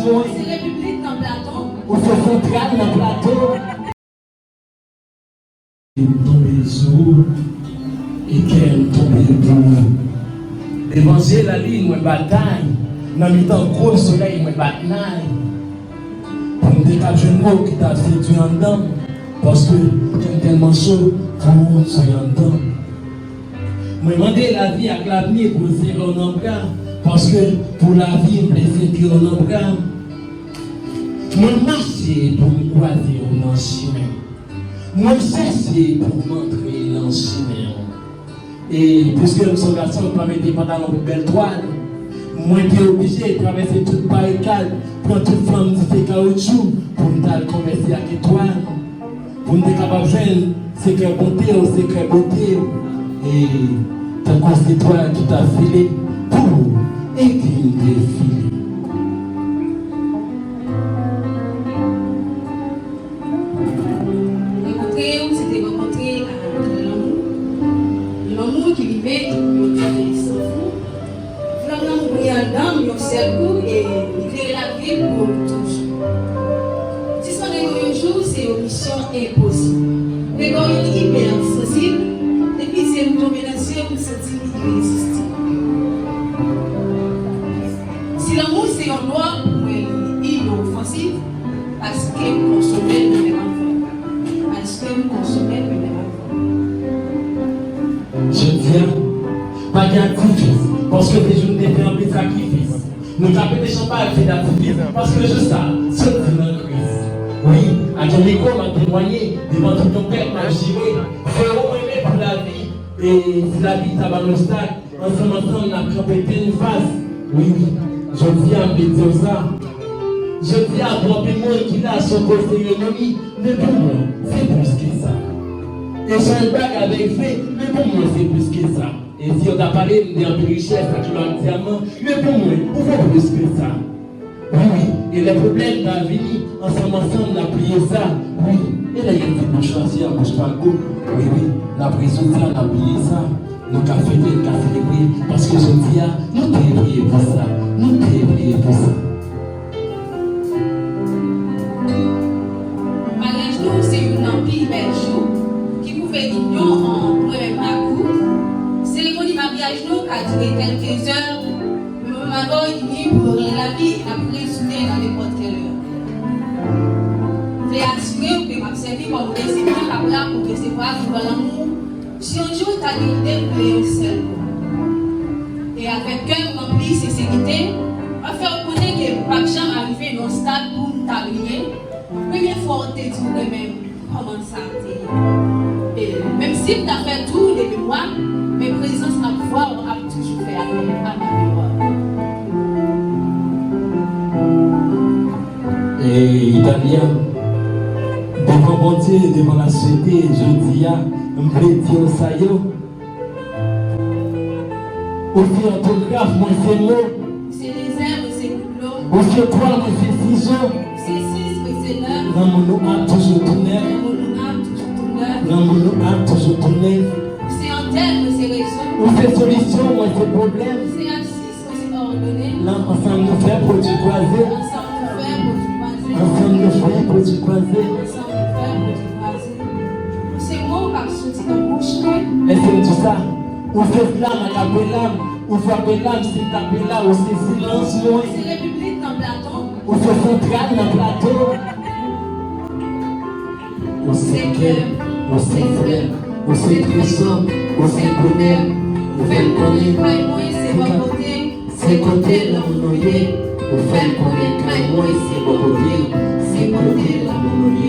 moi. C'est République dans Platon. Ou c'est central dans Platon. Il tombe sous et qu'elle tombe pour. L'évangile a dit, moi bataille. Dans le temps gros soleil, moi bataille. Pour me dire que je ne qui t'a fait du en dedans. Parce que j'aime tellement chaud pour ce en dedans. Moi demander la vie avec l'avenir pour se faire un embrun. Parce que pour la vie, je me faire un embrun. Moi marcher pour me croiser dans le chemin. Moi chercher pour m'entrer dans le chemin. Et puisque nous sommes garçons, nous mettre des pantalons pour belle toile. Moi qui obligé de traverser toute barricade, prendre toute flamme de caoutchouc pour nous converser avec étoile. Pour nous être capable de joindre secret bonté au secret beauté. Et ta constitution tout a filé pour écrire des filets. C'était rencontrer l'amour qui vivait sans vous. L'amour brillant dans un cercle et éclairer la vie pour toujours. Si ce n'est un jour, c'est une mission impossible. Les gens sont hyper sensibles, et puis c'est une domination pour sentir irrésistible. Si l'amour c'est un droit, il est inoffensif, parce que vous consommez le même enfant. Parce que vous consommez le même enfant. Je viens, pas d'activiste, parce que des jours n'étaient en plus sacrifice. Nous tapons des champagnes fait d'activisme, parce que je sais, c'est une crise. Oui, à ton micro m'a témoigné, devant tout ton père m'a géré. C'est au moins pour la vie, et si la vie t'a l'obstacle, ensemble on a campé une phase. Oui, je viens me dire ça. Je viens à voir des gens qui a son côté économie, mais pour moi, c'est plus que ça. Et j'ai un bac avec fait, mais pour moi, c'est plus que ça. Et si on a parlé d'un peu de richesse, d'un diamant, mais pour moi, il faut plus que ça. Oui, et les problèmes dans la vie, ensemble, on a prié ça. Oui, et là, il y a une petite choisir, moi je parle go. Oui, la prison, on a prié ça. Nous avons fait des cafés, parce que je dis, nous devons prier pour ça. Nous devons prier pour ça. Mariage, nous, c'est une empire belle jour qui pouvait l'union en premier parcours. Cérémonie mariage, nous, qui a duré quelques heures. D'abord, il est pour la vie et après résumer dans n'importe quelle heure. Je vais assurer que ma servi pour vous recevoir la place pour recevoir l'amour. Si un jour tu as l'idée de créer un seul. Et avec cœur rempli de sincérité, on va faire reconnaître que pas jamais arrivé dans un stade où nous t'abrier. Première fois, on te dit même comment ça a été. Même si tu as fait tout depuis moi, mes présences à pouvoir, on a toujours fait appel à ma mémoire. Et italien, devant mon Dieu, devant la société, je dis, je veux dire ça, au fil orthographe, moi c'est mot. C'est les herbes, c'est l'eau. Au fil toile, moi c'est ciseaux. C'est 6, c'est 9. L'amour a toujours tourné. L'amour a toujours tourné. C'est en terme, c'est raison. Ou c'est solution, moi c'est problème. C'est abscisse, c'est ordonné. Là, ensemble nous fait produit croisé. Ensemble nous fait produit croisé. Ensemble nous fait produit croisé. Ensemble nous fait produit croisé. C'est moi qui suis sorti dans bouche. Et c'est tout ça. Ou c'est flamme, à la l'âme. Ou frapper l'âme, c'est taper là. Ou c'est silence, moi. C'est République dans Platon. Ou c'est central dans Platon. Ou c'est cœur, ou c'est frère, ou c'est puissant, ou c'est bonheur. Ou fait connaître, c'est bon côté. c'est côté l'homme noyé. Ou fait connaître, c'est bon côté. C'est côté l'homme noyé.